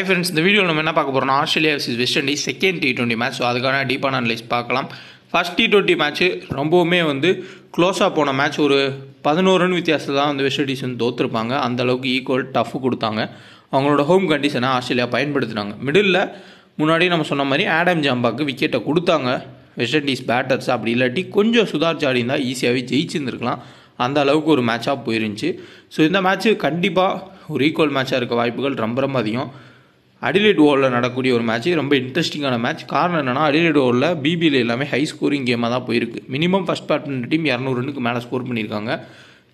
Hi friends, இந்த வீடியோவில் நம்ம என்ன பார்க்க போகிறோம்னா Australia vs west Indies second T20 match. So அதுக்கான டீப்பான அனலைஸ் பார்க்கலாம். ஃபர்ஸ்ட் T20 மேட்ச்சு ரொம்பவுமே க்ளோஸாக போன மேட்ச். ஒரு 11 ரன் வித்தியாசத்தில் தான் வெஸ்ட் இண்டீஸ் தோற்றுருப்பாங்க. அந்தளவுக்கு ஈக்குவல் டஃப் கொடுத்தாங்க. அவங்களோட ஹோம் கண்டிஷனை ஆஸ்திரேலியா பயன்படுத்தினாங்க. மிடில் முன்னாடி நம்ம சொன்ன மாதிரி ஆடம் ஜாம்பாக்கு விக்கெட்டை கொடுத்தாங்க வெஸ்ட் இண்டீஸ் பேட்டர்ஸ். அப்படி இல்லாட்டி கொஞ்சம் சுதாரிச்சு ஆடி இருந்தால் ஈஸியாகவே ஜெயிச்சிருந்துருக்கலாம். அந்த அளவுக்கு ஒரு மேட்சாக போயிருந்துச்சு. ஸோ இந்த மேட்ச்சு கண்டிப்பாக ஒரு ஈக்குவல் மேட்சாக இருக்க வாய்ப்புகள் ரொம்ப அதிகம். அடிலைட் ஓவரில் நடக்கக்கூடிய ஒரு மேட்ச், ரொம்ப இன்ட்ரெஸ்டிங்கான மேட்ச். காரணம் என்னென்னா, அடிலைட் ஓவரில் பிபியில் எல்லாமே ஹை ஸ்கோரிங் கேமாக தான் போயிருக்கு. மினிமம் ஃபஸ்ட் பேட் பண்ணுற டீம் 200 ரன்னுக்கு மேலே ஸ்கோர் பண்ணியிருக்காங்க.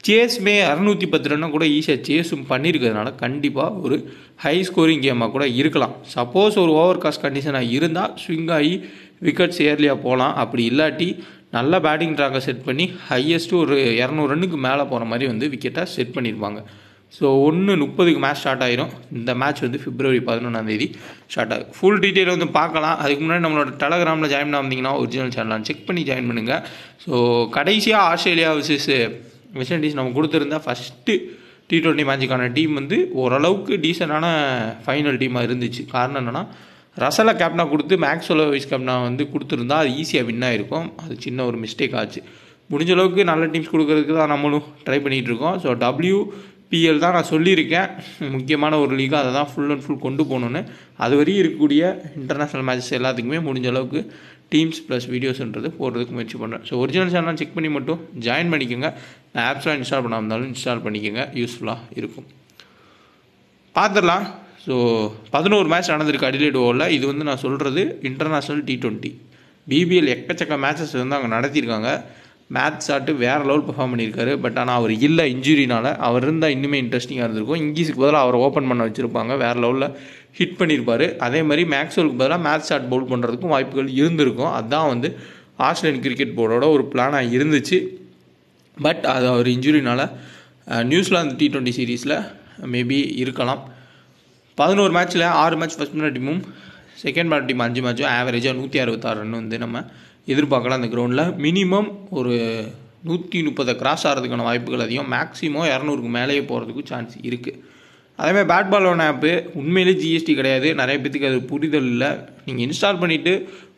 சேஸுமே 610 ரன்னு கூட ஈஸியாக சேஸும் பண்ணியிருக்கிறதுனால கண்டிப்பாக ஒரு ஹை ஸ்கோரிங் கேமாக கூட இருக்கலாம். சப்போஸ் ஒரு ஓவர் காஸ்ட் கண்டிஷனாக இருந்தால் ஸ்விங் ஆகி விக்கெட்ஸ் ஏர்லியாக போகலாம். அப்படி இல்லாட்டி நல்ல பேட்டிங் ட்ராக்கை செட் பண்ணி ஹையஸ்ட்டு ஒரு 200 ரன்னுக்கு மேலே போகிற மாதிரி விக்கெட்டை செட் பண்ணியிருப்பாங்க. ஸோ 1:30க்கு மேட்ச் ஸ்டார்ட் ஆகிரும். இந்த மேட்ச் February 11 ஸ்டார்ட் ஆகும். ஃபுல் டீட்டெயில் பார்க்கலாம். அதுக்கு முன்னாடி நம்மளோட டெலகிராமில் ஜாயின் பண்ணாமல் ஒரிஜினல் சேனல் செக் பண்ணி ஜாயின் பண்ணுங்கள். ஸோ கடைசியாக ஆஸ்திரேலியா vs வெஸ்ட் இண்டீஸ் நம்ம கொடுத்துருந்தா ஃபஸ்ட்டு T20 மேட்சுக்கான டீம் ஓரளவுக்கு டீசெண்டான ஃபைனல் டீமாக இருந்துச்சு. காரணம் என்னென்னா, ரசலை கேப்டனாக கொடுத்து மேக்ஸ்வெல் வைஸ் கேப்டனாக கொடுத்துருந்தா அது ஈஸியாக வின் ஆகிருக்கும். அது சின்ன ஒரு மிஸ்டேக் ஆச்சு. முடிஞ்ச அளவுக்கு நல்ல டீம்ஸ் கொடுக்கறதுக்கு தான் நம்மளும் ட்ரை பண்ணிகிட்ருக்கோம். ஸோ WPL தான் நான் சொல்லியிருக்கேன், முக்கியமான ஒரு லீகாக அதை தான் ஃபுல் அண்ட் ஃபுல் கொண்டு போகணுன்னு. அது வரையும் இருக்கக்கூடிய இன்டர்நேஷ்னல் மேட்சஸ் எல்லாத்துக்குமே முடிஞ்ச அளவுக்கு டீம்ஸ் ப்ளஸ் வீடியோஸ்ன்றது போடுறதுக்கு முயற்சி பண்ணுறேன். ஸோ ஒரிஜினல் சேனல் செக் பண்ணி மட்டும் ஜாயின் பண்ணிக்கோங்க. நான் ஆப்ஸ்லாம் இன்ஸ்டால் பண்ணாமல் இருந்தாலும் இன்ஸ்டால் பண்ணிக்கோங்க, யூஸ்ஃபுல்லாக இருக்கும். பார்த்துடலாம். ஸோ 11 மேட்ச் நடந்திருக்கு அடிலைட் ஓவரில். இது நான் சொல்கிறது இன்டர்நேஷ்னல் T20. BBL எக்கச்சக்க மேட்சஸ் அங்கே நடத்தியிருக்காங்க. மேட்ச் ஆட்டு வேறு லெவல் பெர்ஃபார்ம் பண்ணியிருக்காரு. பட் ஆனால் அவர் இல்லை, இன்ஜுரினால். அவர் இருந்தால் இன்னுமே இன்ட்ரெஸ்டிங்காக இருந்திருக்கும். இங்கிலீஷுக்கு பதிலாக அவரை ஓப்பன் பண்ண வச்சுருப்பாங்க, வேறு லெவலில் ஹிட் பண்ணியிருப்பார். அதே மாதிரி மேக்ஸ்வெலுக்கு பதிலாக மேட்ச் ஷாட் பவுல் பண்ணுறதுக்கும் வாய்ப்புகள் இருந்திருக்கும். அதுதான் ஆஸ்திரேலியன் கிரிக்கெட் போர்டோட ஒரு பிளானாக இருந்துச்சு. பட் அது அவர் இன்ஜுரினால் நியூசிலாந்து T20 சீரீஸில் மேபி இருக்கலாம். 11 மேட்ச்சில் 6 மேட்ச் ஃபஸ்ட் பேட் டீமும் செகண்ட் பேட் டீம் 5 மேட்சும் ஆவரேஜாக 166 ரன் நம்ம எதிர்பார்க்கலாம். அந்த கிரவுண்டில் மினிமம் ஒரு 130 கிராஸ் ஆகிறதுக்கான வாய்ப்புகள் அதிகம். மேக்ஸிமம் 200க்கு மேலேயே போகிறதுக்கு சான்ஸ் இருக்குது. அதேமாதிரி பேட் பால் ஒன் ஆப்பு உண்மையிலே GST கிடையாது. நிறைய பேத்துக்கு அது புரிதல் இல்லை. நீங்கள் இன்ஸ்டால் பண்ணிவிட்டு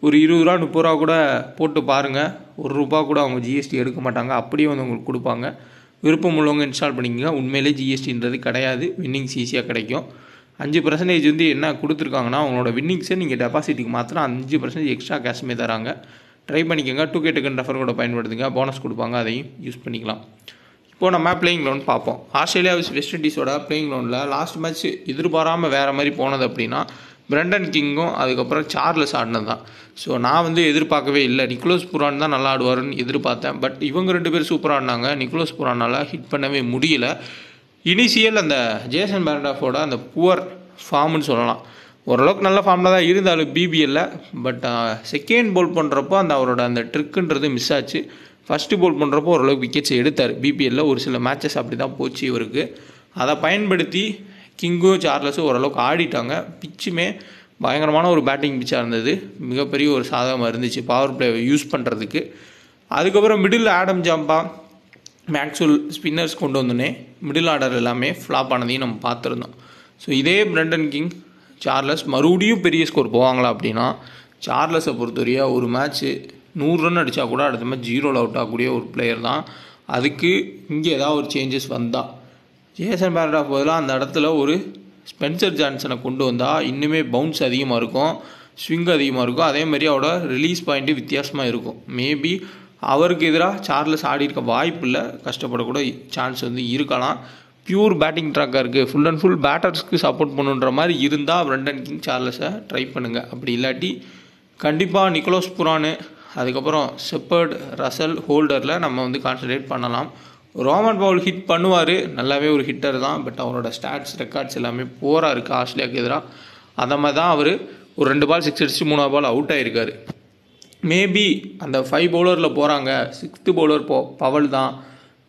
ஒரு 20 ரூபா 30 ரூபா கூட போட்டு பாருங்கள். ₹1 கூட அவங்க GST எடுக்க மாட்டாங்க. அப்படியே உங்களுக்கு கொடுப்பாங்க. விருப்பம் உள்ளவங்க இன்ஸ்டால் பண்ணிக்கோங்க. உண்மையிலே GSTன்றது கிடையாது. வின்னிங்ஸ் ஈஸியாக கிடைக்கும். 5% என்ன கொடுத்துருக்காங்கன்னா, அவங்களோட வின்னிங்ஸை நீங்கள் டெபாசிட்டுக்கு மாத்திரம் 5% எக்ஸ்ட்ரா கேஷ்மே தராங்க. ட்ரை பண்ணிக்கோங்க. 2K டோக்கன் ரெஃபர் கூட பயன்படுத்துங்க. போனஸ் கொடுப்பாங்க, அதையும் யூஸ் பண்ணிக்கலாம். இப்போது நம்ம பிளேயிங் கிரவுண்ட் பார்ப்போம். ஆஸ்திரேலியா வெஸ்ட் இண்டீஸோட பிளேயிங் கிரவுண்டில் லாஸ்ட் மேட்ச் எதிர்பாராமல் வேறு மாதிரி போனது அப்படின்னா பிரெண்டன் கிங்கும் அதுக்கப்புறம் சார்லஸ் ஆடினது தான். ஸோ நான் எதிர்பார்க்கவே இல்லை. நிக்கோலஸ் புரான் தான் நல்லா ஆடுவாருன்னு எதிர்பார்த்தேன். பட் இவங்க 2 பேர் சூப்பராக ஆடினாங்க. நிக்கோலஸ் புரானால் ஹிட் பண்ணவே முடியல. இனிஷியல் அந்த ஜேசன் பேரடாஃபோட அந்த புவர் ஃபார்ம்னு சொல்லலாம். ஓரளவுக்கு நல்ல ஃபார்மில் தான் இருந்தாலும் BBL. பட் செகண்ட் போல் பண்ணுறப்போ அவரோட அந்த ட்ரிக்குன்றது மிஸ் ஆச்சு. ஃபஸ்ட்டு போல் பண்ணுறப்போ ஓரளவுக்கு விக்கெட்ஸ் எடுத்தார். BBL ஒரு சில மேட்சஸ் அப்படி தான் போச்சு இவருக்கு. அதை பயன்படுத்தி கிங்கும் சார்லஸும் ஓரளவுக்கு ஆடிட்டாங்க. பிச்சுமே பயங்கரமான ஒரு பேட்டிங் பிச்சாக இருந்தது. மிகப்பெரிய ஒரு சாதகமாக இருந்துச்சு பவர் பிளே யூஸ் பண்ணுறதுக்கு. அதுக்கப்புறம் middle Adam Zampa Maxwell spinners கொண்டு வந்தோன்னே மிடில் ஆர்டர் எல்லாமே ஃப்ளாப் ஆனதையும் நம்ம பார்த்துருந்தோம். ஸோ இதே பிரெண்டன் கிங் சார்லஸ் மறுபடியும் பெரிய ஸ்கோர் போவாங்களா அப்படின்னா, சார்லஸை பொறுத்தவரையா ஒரு மேட்ச்சு 100 ரன் அடித்தா கூட அடுத்த மேட்ச் 0ல் அவுட் ஆகக்கூடிய ஒரு பிளேயர் தான். அதுக்கு இங்கே ஏதாவது ஒரு சேஞ்சஸ் வந்தால், ஜேசன் பேரடாஃப் பதிலாக அந்த இடத்துல ஒரு ஸ்பென்சர் ஜான்சனை கொண்டு வந்தால் இன்னுமே பவுன்ஸ் அதிகமாக இருக்கும், ஸ்விங் அதிகமாக இருக்கும். அதேமாதிரி அவரோட ரிலீஸ் பாயிண்ட்டு வித்தியாசமாக இருக்கும். மேபி அவருக்கு எதிராக சார்லஸ் ஆடி இருக்க வாய்ப்பு இல்லை, கஷ்டப்படக்கூட சான்ஸ் இருக்கலாம். பியூர் பேட்டிங் ட்ராக்காக இருக்குது. ஃபுல் அண்ட் ஃபுல் பேட்டர்ஸ்க்கு சப்போர்ட் பண்ணுன்ற மாதிரி இருந்தால் பிரெண்டன் கிங் சார்லஸை ட்ரை பண்ணுங்கள். அப்படி இல்லாட்டி கண்டிப்பாக நிக்கோலஸ் புரானு அதுக்கப்புறம் ஷெப்பர்ட் ரசல் ஹோல்டரில் நம்ம கான்சன்ட்ரேட் பண்ணலாம். ரோமன் பவுல் ஹிட் பண்ணுவார், நல்லாவே ஒரு ஹிட்டர் தான். பட் அவரோட ஸ்டாட்ஸ் ரெக்கார்ட்ஸ் எல்லாமே போராக இருக்குது ஆஸ்திரேலியாவுக்கு எதிராக. அதை மாதிரி தான் அவர் ஒரு 2 பால் 6 அடிச்சு 3 பால் அவுட் ஆகிருக்காரு. மேபி அந்த 5 பவுலரில் போகிறாங்க, 6th பவுலர் பவல் தான்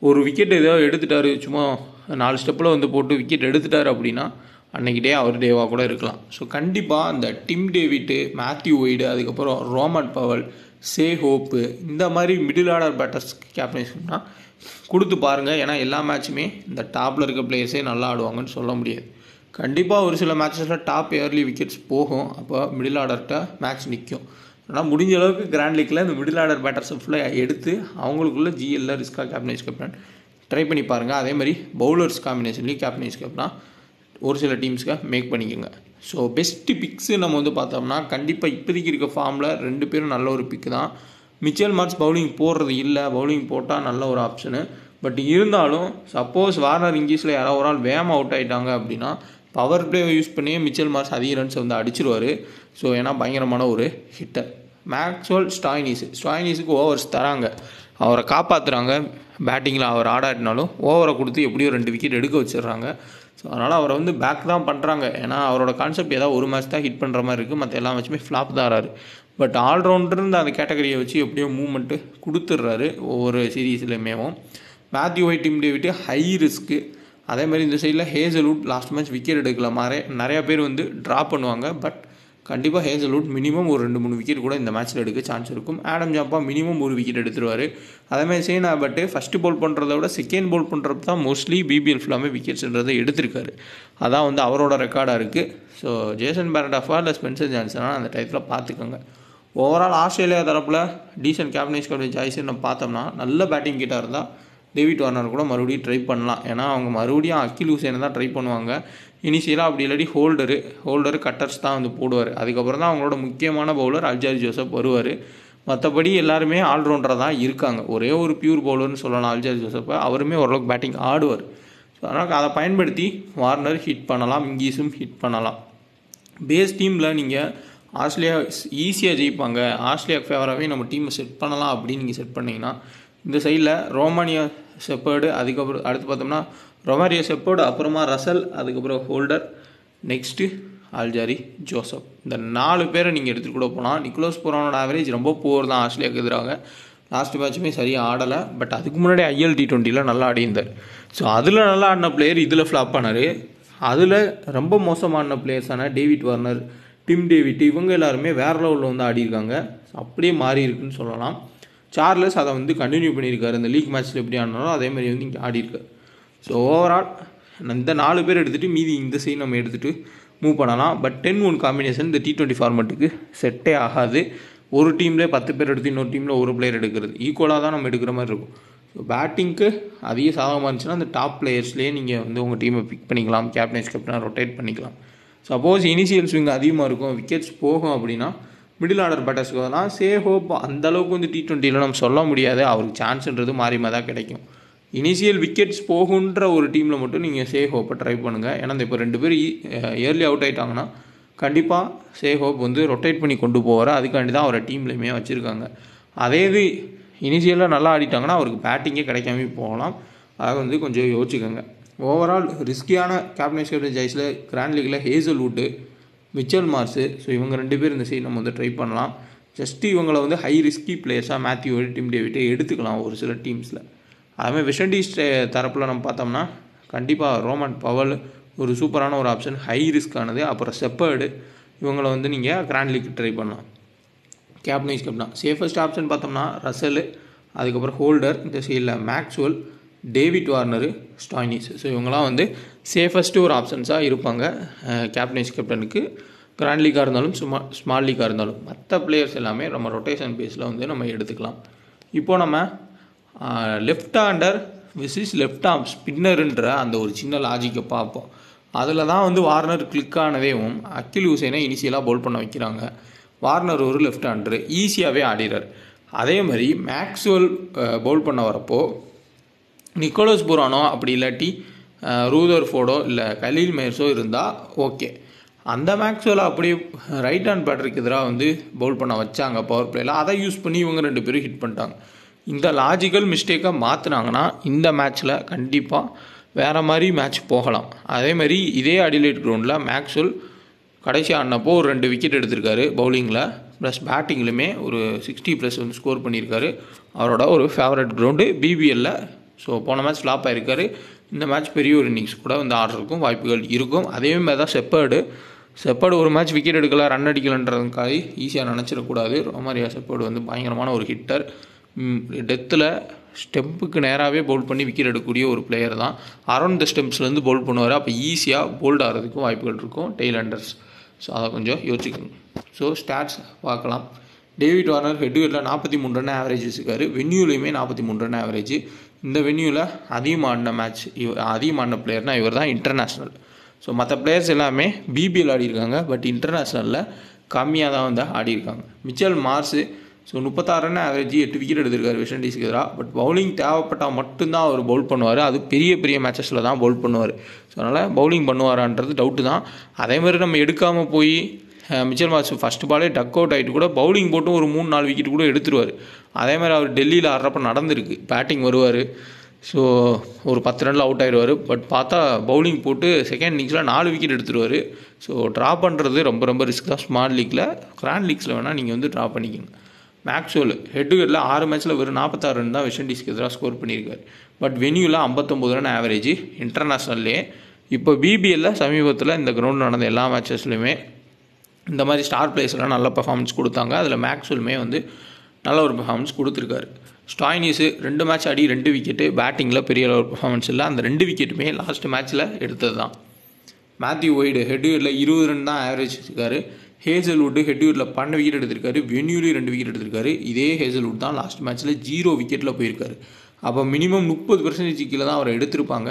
ஒரு விக்கெட் ஏதோ எடுத்துட்டார், சும்மா 4 ஸ்டெப்பில் போட்டு விக்கெட் எடுத்துட்டார் அப்படின்னா அன்றைக்கி டே அவர் டேவாக கூட இருக்கலாம். ஸோ கண்டிப்பாக அந்த டிம் டேவிட்டு, மேத்யூ ஒய்டு, அதுக்கப்புறம் ரோமன் பவல், சே ஹோப்பு, இந்த மாதிரி மிடில் ஆர்டர் பேட்டர்ஸ் கேப்டன்ஷிப்னா கொடுத்து பாருங்கள். ஏன்னா எல்லா மேட்சுமே இந்த டாப்பில் இருக்க பிளேயர்ஸே நல்லா ஆடுவாங்கன்னு சொல்ல முடியாது. கண்டிப்பாக ஒரு சில மேட்சஸில் டாப் ஏர்லி விக்கெட்ஸ் போகும். அப்போ மிடில் ஆர்டர்கிட்ட மேட்ச் நிற்கும். ஆனால் முடிஞ்ச அளவுக்கு கிராண்ட் லீக்கில் இந்த மிடில் ஆர்டர் பேட்டர்ஸை ஃபுல்லாக எடுத்து அவங்களுக்குள்ள ஜிஎல்ல ரிஸ்காக கேப்டன் கேப்டன் ட்ரை பண்ணி பாருங்கள். அதே மாதிரி பவுலர்ஸ் காம்பினேஷன்லேயும் கேப்டன் கேப்டனா ஒரு சில டீம்ஸ்க்கு மேக் பண்ணிக்கோங்க. ஸோ பெஸ்ட்டு பிக்ஸு நம்ம வந்து பார்த்தோம்னா கண்டிப்பாக இப்போதைக்கு இருக்க ஃபார்மில் 2 பேரும் நல்ல ஒரு பிக்கு தான். மிச்சல் மார்க்ஸ் பவுலிங் போடுறது இல்லை, பவுலிங் போட்டால் நல்ல ஒரு ஆப்ஷனு. பட் இருந்தாலும் சப்போஸ் வார்னர் இங்கிலீஷில் யாராவது ஒரு ஆள் வேகமாக அவுட் ஆகிட்டாங்க அப்படின்னா பவர் பிளேவை யூஸ் பண்ணியே மிச்சல் மார்க்ஸ் அதிக ரன்ஸ் வந்து அடிச்சிருவார். ஸோ ஏன்னா பயங்கரமான ஒரு ஹிட்டர். மேக்ஸ்வெல் ஸ்டாய்னிஸுக்கு ஓவர்ஸ் தராங்க, அவரை காப்பாற்றுறாங்க. பேட்டிங்கில் அவர் ஆடாட்டினாலும் ஓவரை கொடுத்து எப்படியோ 2 விக்கெட் எடுக்க வச்சிடுறாங்க. ஸோ அதனால் அவரை வந்து பேக் தான் பண்ணுறாங்க. ஏன்னா அவரோட கான்செப்ட் ஏதாவது ஒரு மேட்ச் தான் ஹிட் பண்ணுற மாதிரி இருக்குது, மற்ற எல்லா மேட்சுமே ஃப்ளாப் தான் ஆறாரு. பட் ஆல்ரவுண்டர்னு அந்த கேட்டகரியை வச்சு எப்படியோ மூவ்மெண்ட்டு கொடுத்துட்றாரு ஒவ்வொரு சீரீஸ்லையுமேவும். Matthew Wade, Tim David high risk. அதே மாதிரி இந்த சைடில் ஹேசல்வுட் லாஸ்ட் மேட்ச் விக்கெட் எடுக்கல மாதிரி நிறையா பேர் வந்து ட்ராப் பண்ணுவாங்க. பட் கண்டிப்பாக ஹேசல்வுட் மினிமம் ஒரு 2-3 விக்கெட் கூட இந்த மேட்ச்சில் எடுக்க சான்ஸ் இருக்கும். ஆடம் ஜாம்பா மினிமம் ஒரு விக்கெட் எடுத்துருவார். அதேமாதிரி ஷேன் ஆபர்ட் ஃபஸ்ட்டு பவுல் பண்ணுறத விட செகண்ட் பவுல் பண்ணுறப்ப தான் மோஸ்ட்லி பிபிஎல் ஃபுல்லாமே விக்கெட்ஸ்ன்றதை எடுத்திருக்காரு. அதான் வந்து அவரோட ரெக்கார்டாக இருக்குது. ஸோ ஜேசன் பேரடாஃபா இல்லை ஸ்பென்சர் ஜான்சனா அந்த டைத்தில் பார்த்துக்கோங்க. ஓவரால் ஆஸ்திரேலியா தரப்பில் டீசன்ட் கேப்டன் சாய்ஸ் நம்ம பார்த்தோம்னா நல்ல பேட்டிங் கிட்டாக இருந்தால் டேவிட் வார்னர் கூட மறுபடியும் ட்ரை பண்ணலாம். ஏன்னா அவங்க மறுபடியும் அகில் ஹுசேனை தான் ட்ரை பண்ணுவாங்க இனிஷியலாக. அப்படி இல்லாட்டி ஹோல்டரு கட்டர்ஸ் தான் வந்து போடுவார். அதுக்கப்புறம் தான் அவங்களோட முக்கியமான பவுலர் அல்ஜாரி ஜோசப் வருவார். மற்றபடி எல்லாருமே ஆல்ரவுண்டராக தான் இருக்காங்க. ஒரே ஒரு பியூர் பவுலர்னு சொல்லலாம் அல்ஜாரி ஜோசப்பை, அவருமே ஓரளவுக்கு பேட்டிங் ஆடுவார். ஸோ அதனால் அதை பயன்படுத்தி வார்னர் ஹிட் பண்ணலாம், இங்கீஸும் ஹிட் பண்ணலாம். பேஸ் டீமில் நீங்கள் ஆஸ்திரேலியா ஈஸியாக ஜெயிப்பாங்க, ஆஸ்திரேலியாவுக்கு ஃபேவராகவே நம்ம டீமை செட் பண்ணலாம் அப்படின்னு நீங்கள் செட் பண்ணிங்கன்னா இந்த சைடில் ரோமானியா ஷெப்பர்டு, அதுக்கப்புறம் அடுத்து பார்த்தோம்னா ரொமாரியோ ஷெப்பர்டு, அப்புறமா ரசல், அதுக்கப்புறம் ஹோல்டர், நெக்ஸ்ட்டு அல்ஜாரி ஜோசப். இந்த 4 பேரை நீங்கள் எடுத்துகிட்டு கூட போனால். நிக்கோலஸ் புரானோட ஆவரேஜ் ரொம்ப புவர் தான் ஆஸ்திரேலியாவுக்கு எதிராக. லாஸ்ட் மேட்சுமே சரியாக ஆடலை. பட் அதுக்கு முன்னாடி ஐஎல் T20 நல்லா ஆடியிருந்தார். ஸோ அதில் நல்லா ஆடின பிளேயர் இதில் ஃப்ளாப் ஆனார். அதில் ரொம்ப மோசமான பிளேயர்ஸான டேவிட் வார்னர், டிம் டேவிட் இவங்க எல்லாருமே வேறு லெவலில் வந்து ஆடியிருக்காங்க. அப்படியே மாறி இருக்குன்னு சொல்லலாம். சார்லஸ் அதை வந்து கண்டினியூ பண்ணியிருக்காரு. இந்த லீக் மேட்ச்சில் எப்படி ஆடினாலும் அதேமாதிரி வந்து இங்கே ஆடியிருக்காரு. ஸோ ஓவரால் இந்த 4 பேர் எடுத்துகிட்டு மீதி இந்த சைடு நம்ம எடுத்துகிட்டு மூவ் பண்ணலாம். பட் 10-1 காம்பினேஷன் இந்த T20 ஃபார்மெட்டுக்கு செட்டே ஆகாது. ஒரு டீம்லேயே 10 பேர் எடுத்து இன்னொரு டீமில் ஒரு பிளேயர் எடுக்கிறது ஈக்குவலாக தான் நம்ம எடுக்கிற மாதிரி இருக்கும். ஸோ பேட்டிங்க்கு அதிக சாதகமாக இருந்துச்சுன்னா அந்த டாப் பிளேயர்ஸ்லேயே நீங்கள் வந்து உங்கள் டீமை பிக் பண்ணிக்கலாம், கேப்டனாக ரொட்டேட் பண்ணிக்கலாம். சப்போஸ் இனிஷியல் ஸ்விங் அதிகமாக இருக்கும், விக்கெட்ஸ் போகும் அப்படின்னா மிடில் ஆர்டர் பேட்டர்ஸ்க்கு வரலாம். ஹோப் அந்தளவுக்கு வந்து T20 நம்ம சொல்ல முடியாது, அவருக்கு சான்ஸ்ன்றது மாறி தான் கிடைக்கும். இனிஷியல் விக்கெட்ஸ் போகுன்ற ஒரு டீமில் மட்டும் நீங்கள் ஹோப்பை ட்ரை பண்ணுங்கள். ஏன்னா இப்போ 2 பேர் இயர்லி அவுட் ஆகிட்டாங்கன்னா கண்டிப்பாக ஹோப் வந்து ரொட்டேட் பண்ணி கொண்டு போவார். அதுக்காண்டி தான் அவரை டீம்லையுமே வச்சுருக்காங்க. அதே இது இனிஷியலாக நல்லா ஆடிட்டாங்கன்னா அவருக்கு பேட்டிங்கே கிடைக்காம போகலாம். அதை வந்து கொஞ்சம் யோசிச்சுக்கோங்க. ஓவரால் ரிஸ்கியான கேப்டன் சாய்ஸில் கிராண்ட் லீக்கில் ஹேசல்வுட்டு, மிச்சல் மார்க்ஸு, ஸோ இவங்க 2 பேர் இந்த சைடு நம்ம வந்து ட்ரை பண்ணலாம். ஜஸ்ட்டு இவங்களை வந்து ஹை ரிஸ்கி பிளேயர்ஸாக மேத்யூ ஒயிட், டிம் டேவிட்டை எடுத்துக்கலாம் ஒரு சில டீம்ஸில். அதுமாதிரி வெஸ்ட் இண்டீஸ் தரப்பில் நம்ம பார்த்தோம்னா கண்டிப்பாக ரோமன் பவல் ஒரு சூப்பரான ஒரு ஆப்ஷன், ஹை ரிஸ்க்கானது. அப்புறம் ஷெப்பர்டு, இவங்களை வந்து நீங்கள் கிராண்ட் லீக் ட்ரை பண்ணலாம். கேப்டன் சேஃபஸ்ட் ஆப்ஷன் பார்த்தோம்னா ரசல், அதுக்கப்புறம் ஹோல்டர், இந்த சைடில் Maxwell, David Warner, Stoinis. So இவங்களாம் வந்து சேஃபஸ்ட்டு ஒரு ஆப்ஷன்ஸாக இருப்பாங்க கேப்டனுக்கு. கிராண்ட் லீக்காக இருந்தாலும் ஸ்மால் லீக்காக இருந்தாலும் மற்ற பிளேயர்ஸ் எல்லாமே நம்ம ரொட்டேஷன் பேஸில் வந்து நம்ம எடுத்துக்கலாம். இப்போது நம்ம லெஃப்ட் ஹேண்டர் விசிஸ் லெஃப்ட் ஆர்ம் ஸ்பின்னருன்ற அந்த ஒரு சின்ன லாஜிக்கை பார்ப்போம். அதில் தான் வந்து வார்னர் கிளிக் ஆனதேவும் அகில் ஹுசேனை இனிஷியலாக பவுல் பண்ண வைக்கிறாங்க. வார்னர் ஒரு லெஃப்ட் ஹேண்டரு ஈஸியாகவே ஆடிறார். அதே மாதிரி மேக்ஸ்வெல் பவுல் பண்ண வரப்போ நிக்கோலஸ் புரானோ அப்படி இல்லாட்டி ரூதர்ஃபோர்டோ இல்லை கலீல் மேயர்ஸோ இருந்தால் ஓகே. அந்த மேக்ஸ்வெல் அப்படியே ரைட் ஹேண்ட் பேட்டருக்கு எதிராக வந்து பவுல் பண்ண வச்சாங்க பவர் பிளேயில். அதை யூஸ் பண்ணி இவங்க 2 பேரும் ஹிட் பண்ணிட்டாங்க. இந்த லாஜிக்கல் மிஸ்டேக்காக மாற்றினாங்கன்னா இந்த மேட்ச்சில் கண்டிப்பாக வேறு மாதிரி மேட்ச் போகலாம். அதேமாதிரி இதே அடிலைட் கிரவுண்டில் மேக்ஸ்வெல் கடைசி ஆடினப்போ ஒரு 2 விக்கெட் எடுத்திருக்காரு பவுலிங்கில், ப்ளஸ் பேட்டிங்லையுமே ஒரு 60+ வந்து ஸ்கோர் பண்ணியிருக்காரு. அவரோட ஒரு ஃபேவரட் கிரவுண்டு பிபிஎல்ல. ஸோ போன மேட்ச் ஃப்ளாப் ஆகிருக்காரு. இந்த மேட்ச் பெரிய ஒரு இன்னிங்ஸ் கூட வந்து ஆடுறதுக்கும் வாய்ப்புகள் இருக்கும். அதேமாதிரி தான் ஷெப்பர்டு ஒரு மேட்ச் விக்கெட் எடுக்கல, ரன் அடிக்கலன்றதுக்காக ஈஸியாக நினச்சிடக்கூடாது. ரொமாரியோ ஷெப்பர்டு வந்து பயங்கரமான ஒரு ஹிட்டர். டெத்தில் ஸ்டெம்புக்கு நேராகவே பவுல் பண்ணி விக்கெட் எடுக்கக்கூடிய ஒரு பிளேயர் தான். அரௌண்ட் த ஸ்டெம்ப்ஸ்லேருந்து பவுல் பண்ணுவார். அப்போ ஈஸியாக போல்ட் ஆகிறதுக்கும் வாய்ப்புகள் இருக்கும் டெய்ல் அண்டர்ஸ். ஸோ அதை கொஞ்சம் யோசிக்கணும். ஸோ ஸ்டாட்ஸ் பார்க்கலாம். டேவிட் வார்னர் ஹெட்வில் 43 ரன் ஆவரேஜ் வச்சுருக்காரு. வென்யூலையுமே 43 ரன் ஆவரேஜ். இந்த வென்யூவில் அதிகமான பிளேயர்னால் இவர் தான் இன்டர்நேஷ்னல். ஸோ மற்ற பிளேயர்ஸ் எல்லாமே பிபிஎல் ஆடிருக்காங்க, பட் இன்டர்நேஷ்னலில் கம்மியாக தான் வந்து ஆடிருக்காங்க. Mitchell Marsh 36 run average 8 wicket எடுத்திருக்காரு வெஸ்ட் இண்டீஸ்க்கு எதிராக. பட் பவுலிங் தேவைப்பட்டால் மட்டும்தான் அவர் பவுல் பண்ணுவார். அது பெரிய பெரிய மேட்சஸில் தான் பவுல் பண்ணுவார். ஸோ அதனால் பவுலிங் பண்ணுவாரான்றது டவுட்டு தான். அதேமாதிரி நம்ம எடுக்காமல் போய் மிச்சல் மார்ஸ் ஃபஸ்ட்டு பாலே டக் அவுட் ஆகிட்டு கூட பவுலிங் போட்டும் ஒரு 3-4 விக்கெட் கூட எடுத்துருவார். அதேமாதிரி அவர் டெல்லியில் ஆடுறப்ப நடந்திருக்கு. பேட்டிங் வருவார், ஸோ ஒரு 10 ரனில் அவுட் ஆகிடுவார். பட் பார்த்தா பவுலிங் போட்டு செகண்ட் இன்னிங்ஸில் 4 விக்கெட் எடுத்துருவார். ஸோ ட்ரா பண்ணுறது ரொம்ப ரொம்ப ரிஸ்க் தான். ஸ்மால் லீக்கில், கிராண்ட் லீக்ஸில் வேணால் நீங்கள் வந்து ட்ரா பண்ணிக்கோங்க. மேக்ஸ்வெல் ஹெட்வில் 6 மேட்ச்சில் வெறும் 46 ரன் தான் வெஸ்ட் இண்டீஸ்க்கு எதிராக ஸ்கோர் பண்ணியிருக்காரு. பட் வென்யூவில் 59 ரன் ஆவரேஜ் இன்டர்நேஷ்னல்லே. இப்போ பிபிஎல்ல சமீபத்தில் இந்த கிரவுண்டில் நடந்த எல்லா மேட்சஸ்லையுமே இந்த மாதிரி ஸ்டார் பிளேயர்ஸ்லாம் நல்ல பர்ஃபார்மன்ஸ் கொடுத்தாங்க. அதில் மேக்ஸ்வெல்மே வந்து நல்ல ஒரு பர்ஃபார்மன்ஸ் கொடுத்துருக்காரு. ஸ்டாய்னிஸு 2 மேட்ச் ஆடி 2 விக்கெட்டு. பேட்டிங்கில் பெரிய அளவு பர்ஃபார்மன்ஸ் இல்லை. அந்த 2 விக்கெட்டுமே லாஸ்ட் மேட்ச்சில் எடுத்தது தான். மேத்யூ ஒய்டு ஹெட்வில் 20 ரன் தான் ஆவரேஜ் வச்சுருக்காரு. ஹேசல்வுட் ஹெட்வில் 12 விக்கெட் எடுத்திருக்காரு. வென்யூலையும் 2 விக்கெட் எடுத்திருக்காரு. இதே ஹேசல்வுட் தான் லாஸ்ட் மேட்ச்சில் 0 விக்கெட்டில் போயிருக்காரு. அப்போ மினிமம் 30% கீழே தான் அவரை எடுத்திருப்பாங்க.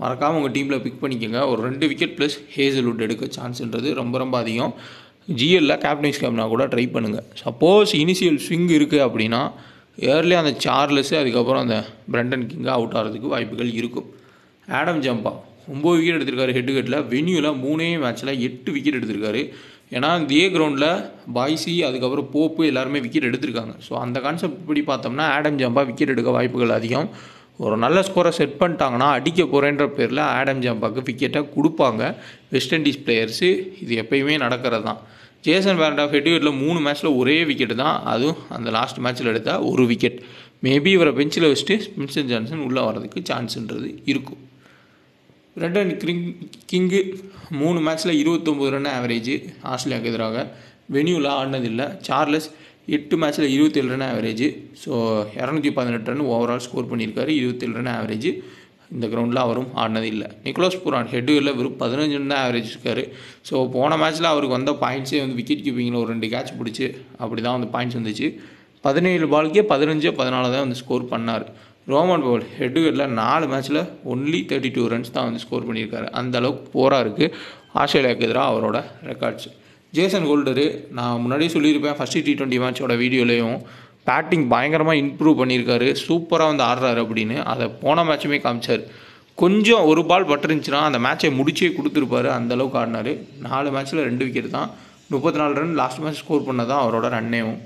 மறக்காமல் உங்கள் டீமில் பிக் பண்ணிக்கோங்க. ஒரு 2 விக்கெட் ப்ளஸ் ஹேசல்வுட் எடுக்க சான்ஸ்ன்றது ரொம்ப ரொம்ப அதிகம். ஜிஎல்ல கேப்டன்ஸ் கேப்னா கூட ட்ரை பண்ணுங்கள். சப்போஸ் இனிஷியல் ஸ்விங் இருக்குது அப்படின்னா ஏர்லி அந்த சார்லஸு அதுக்கப்புறம் அந்த பிரண்டன் கிங்கை அவுட் ஆகிறதுக்கு வாய்ப்புகள் இருக்கும். ஆடம் ஜம்பா 9 விக்கெட் எடுத்திருக்காரு ஹெட்வில். வென்யூவில் 3 மேட்ச்சில் 8 விக்கெட் எடுத்திருக்காரு. ஏன்னா இதே கிரவுண்டில் பாய்ஸி அதுக்கப்புறம் போப்பு எல்லாருமே விக்கெட் எடுத்திருக்காங்க. ஸோ அந்த கான்செப்ட் இப்படி பார்த்தோம்னா ஆடம் ஜம்பா விக்கெட் எடுக்க வாய்ப்புகள் அதிகம். ஒரு நல்ல ஸ்கோரை செட் பண்ணிட்டாங்கன்னா அடிக்க போகிறேன்ற பேரில் ஆடம் ஜம்பாவுக்கு விக்கெட்டை கொடுப்பாங்க வெஸ்ட் இண்டீஸ் பிளேயர்ஸு. இது எப்பயுமே நடக்கிறது தான். ஜேசன் வேரண்டாஃப் ஹெட்வில் 3 மேட்ச்சில் ஒரே விக்கெட்டு தான். அதுவும் அந்த லாஸ்ட் மேட்ச்சில் எடுத்தால் 1 விக்கெட். மேபி இவரை பெஞ்சில் வச்சுட்டு ஸ்மின்சன் ஜான்சன் உள்ளே வரதுக்கு சான்ஸ்ன்றது இருக்கும். பிரண்டன் கிங்கு 3 மேட்ச்சில் 29 ரன் ஆவரேஜ் ஆஸ்திரேலியாவுக்கு எதிராக. வென்யூவில் ஆடினதில்லை. சார்லஸ் 8 மேட்ச்சில் 27 run average. So 218 run overall score பண்ணியிருக்காரு. 27 ரன் ஆவரேஜ். இந்த கிரவுண்டில் அவரும் ஆடினது இல்லை. நிக்கோலஸ் புரான் ஹெட்வில் வெறும் 15 ரன் தான் ஆவரேஜ் இருக்காரு. ஸோ போன மேட்ச்சில் அவருக்கு வந்த பாயிண்ட்ஸே வந்து விக்கெட் கீப்பிங்கில் ஒரு 2 கேட்ச் பிடிச்சி அப்படி தான் வந்து பாயிண்ட்ஸ் வந்துச்சு. 17 பாலுக்கே 15-14 தான் வந்து ஸ்கோர் பண்ணார். ரோமன் பவுல் ஹெட்வில் 4 மேட்ச்சில் ஒன்லி 32 ரன்ஸ் தான் வந்து ஸ்கோர் பண்ணியிருக்காரு. அந்த அளவுக்கு போராக இருக்குது ஆஸ்திரேலியாவுக்கு எதிராக அவரோட ரெக்கார்ட்ஸ். ஜேசன் ஹோல்டரு நான் முன்னாடியே சொல்லியிருப்பேன் ஃபஸ்ட்டு T20 மேட்சோட வீடியோலையும் பேட்டிங் பயங்கரமாக இம்ப்ரூவ் பண்ணியிருக்காரு. சூப்பராக வந்து ஆடுறாரு அப்படின்னு. அதை போன மேட்சுமே காமிச்சார். கொஞ்சம் ஒரு பால் பட்டுருந்துச்சுன்னா அந்த மேட்சை முடிச்சே கொடுத்துருப்பாரு. அந்தளவுக்கு ஆடினார். 4 மேட்ச்சில் 2 விக்கெட் தான். 34 ரன் லாஸ்ட் மேட்ச் ஸ்கோர் பண்ணதான் அவரோட ரன்னேவும்.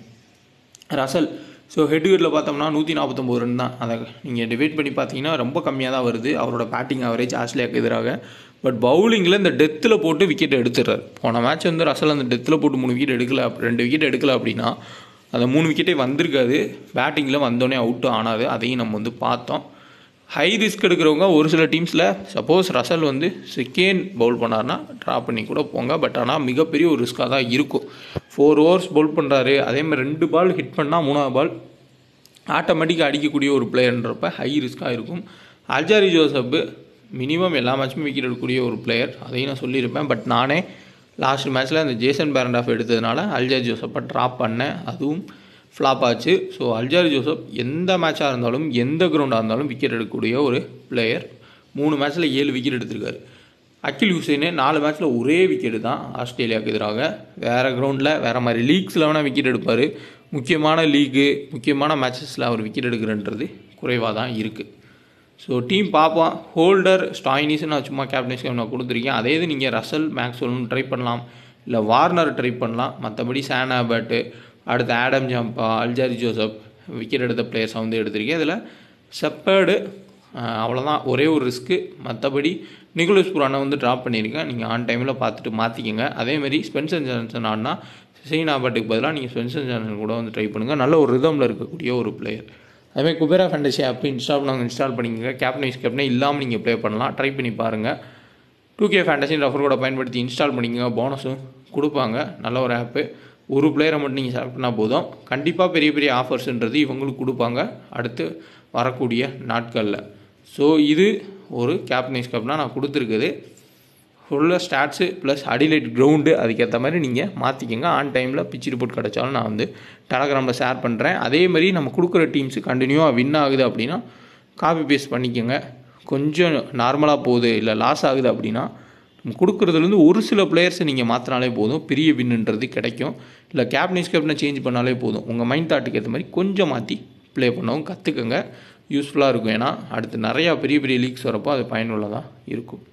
ரசல் ஸோ ஹெட்வில் பார்த்தோம்னா 149 ரன் தான். அதை நீங்கள் டிவைட் பண்ணி பார்த்தீங்கன்னா ரொம்ப கம்மியாக தான் வருது அவரோட பேட்டிங் ஆவரேஜ் ஆஸ்திரேலியாவுக்கு எதிராக. பட் பவுலிங்கில் இந்த டெத்தில் போட்டு விக்கெட் எடுத்துடுறாரு. போன மேட்ச் வந்து ரசல் அந்த டெத்தில் போட்டு 3 விக்கெட் எடுக்கல, 2 விக்கெட் எடுக்கல அப்படின்னா அந்த 3 விக்கெட்டே வந்திருக்காது. பேட்டிங்கில் வந்தோடனே அவுட்டு ஆனாது. அதையும் நம்ம வந்து பார்த்தோம். ஹை ரிஸ்க் எடுக்கிறவங்க ஒரு சில டீம்ஸில் சப்போஸ் ரசல் வந்து செகண்ட் பவுல் பண்ணார்னா ட்ரா பண்ணி கூட போங்க. பட் ஆனால் மிகப்பெரிய ஒரு ரிஸ்க்காக தான் இருக்கும். 4 ஓவர்ஸ் பவுல் பண்ணுறாரு. அதேமாதிரி 2 பால் ஹிட் பண்ணால் 3ஆவது பால் ஆட்டோமேட்டிக்காக அடிக்கக்கூடிய ஒரு பிளேயர்ன்றப்ப ஹை ரிஸ்க்காக இருக்கும். அல்ஜாரி ஜோசப் மினிமம் எல்லா மேட்சுமே விக்கெட் எடுக்கக்கூடிய ஒரு பிளேயர். அதையும் நான் சொல்லியிருப்பேன். பட் நானே லாஸ்ட் மேட்ச்சில் அந்த ஜேசன் பேரண்டாஃப் எடுத்ததுனால அல்ஜாரி ஜோசப்பை ட்ராப் பண்ணேன். அதுவும் ஃப்ளாப் ஆச்சு. ஸோ அல்ஜாரி ஜோசப் எந்த மேட்சாக இருந்தாலும் எந்த கிரவுண்டாக இருந்தாலும் விக்கெட் எடுக்கக்கூடிய ஒரு பிளேயர். 3 மேட்ச்சில் 7 விக்கெட் எடுத்திருக்காரு. அகில் ஹுசைனு 4 மேட்ச்சில் ஒரே விக்கெட்டு தான் ஆஸ்திரேலியாவுக்கு எதிராக. வேறு கிரவுண்டில் வேறு மாதிரி லீக்ஸில் வேணால் விக்கெட் எடுப்பார். முக்கியமான லீக்கு முக்கியமான மேட்சஸில் அவர் விக்கெட் எடுக்கிறன்றது குறைவாக தான் இருக்குது. ஸோ டீம் பார்ப்போம். ஹோல்டர் ஸ்டாய்னிஸ் நான் சும்மா கேப்டன்ஸ்க்கு நான் கொடுத்துருக்கேன். அதே இது நீங்கள் ரசல் மேக்ஸ்வெல்னு ட்ரை பண்ணலாம், இல்லை வார்னர் ட்ரை பண்ணலாம். மற்றபடி சான் ஆபர்ட்டு, அடுத்து ஆடம் ஜம்பா, அல்ஜாரி ஜோசப் விக்கெட் எடுத்த பிளேயர்ஸை வந்து எடுத்திருக்கேன். இதில் செப்பர்டு அவ்வளோதான் ஒரே ஒரு ரிஸ்க்கு. மற்றபடி நிக்கோலஸ் புரானை வந்து ட்ராப் பண்ணியிருக்கேன். நீங்கள் ஆன் டைமில் பார்த்துட்டு மாற்றிக்கங்க. அதேமாதிரி ஸ்பென்சர் ஜான்சன் ஆடினா செயின் ஆபர்ட்டுக்கு பதிலாக நீங்கள் ஸ்பென்சர் ஜான்சன் கூட வந்து ட்ரை பண்ணுங்கள். நல்ல ஒரு ரிதமில் இருக்கக்கூடிய ஒரு பிளேயர். அதுமாதிரி குபேரா ஃபேண்டசி ஆப் இன்ஸ்டால் பண்ணிக்கோங்க. கேப்டனே இல்லாமல் நீங்கள் ப்ளே பண்ணலாம். ட்ரை பண்ணி பாருங்கள். 2K ஃபேண்டசின்னு ரெஃபர் கூட பயன்படுத்தி இன்ஸ்டால் பண்ணிக்கோங்க. போனஸும் கொடுப்பாங்க. நல்ல ஒரு ஆப்பு. ஒரு பிளேயரை மட்டும் நீங்கள் செலக்ட் பண்ணால் போதும். கண்டிப்பாக பெரிய பெரிய ஆஃபர்ஸ்ன்றது இவங்களுக்கு கொடுப்பாங்க. அடுத்து வரக்கூடிய நாட்களில். ஸோ இது ஒரு கேப்டனைஸ் கப்னால் நான் கொடுத்துருக்குது. ஃபுல்லாக ஸ்டாட்ஸு ப்ளஸ் அடிலைட் கிரவுண்டு அதுக்கேற்ற மாதிரி நீங்கள் மாற்றிக்கங்க. ஆன் டைமில் பிச் ரிப்போர்ட் கிடச்சாலும் நான் வந்து டெலகிராமில் ஷேர் பண்ணுறேன். அதே மாதிரி நம்ம கொடுக்குற டீம்ஸு கண்டினியூவாக வின் ஆகுது அப்படின்னா காப்பி பேஸ்ட் பண்ணிக்கோங்க. கொஞ்சம் நார்மலாக போகுது இல்லை லாஸ் ஆகுது அப்படின்னா நம்ம கொடுக்குறதுலேருந்து ஒரு சில பிளேயர்ஸை நீங்கள் மாற்றினாலே போதும், பெரிய வின்னுன்றது கிடைக்கும். இல்லை கேப்டனை சேஞ்ச் பண்ணாலே போதும். உங்கள் மைண்ட் தாட்டுக்கு ஏற்ற மாதிரி கொஞ்சம் மாற்றி ப்ளே பண்ணவும் கற்றுக்கங்க. யூஸ்ஃபுல்லாக இருக்கும். ஏன்னா அடுத்து நிறையா பெரிய பெரிய லீக்ஸ் வரப்போ அது பயனுள்ளதாக இருக்கும்.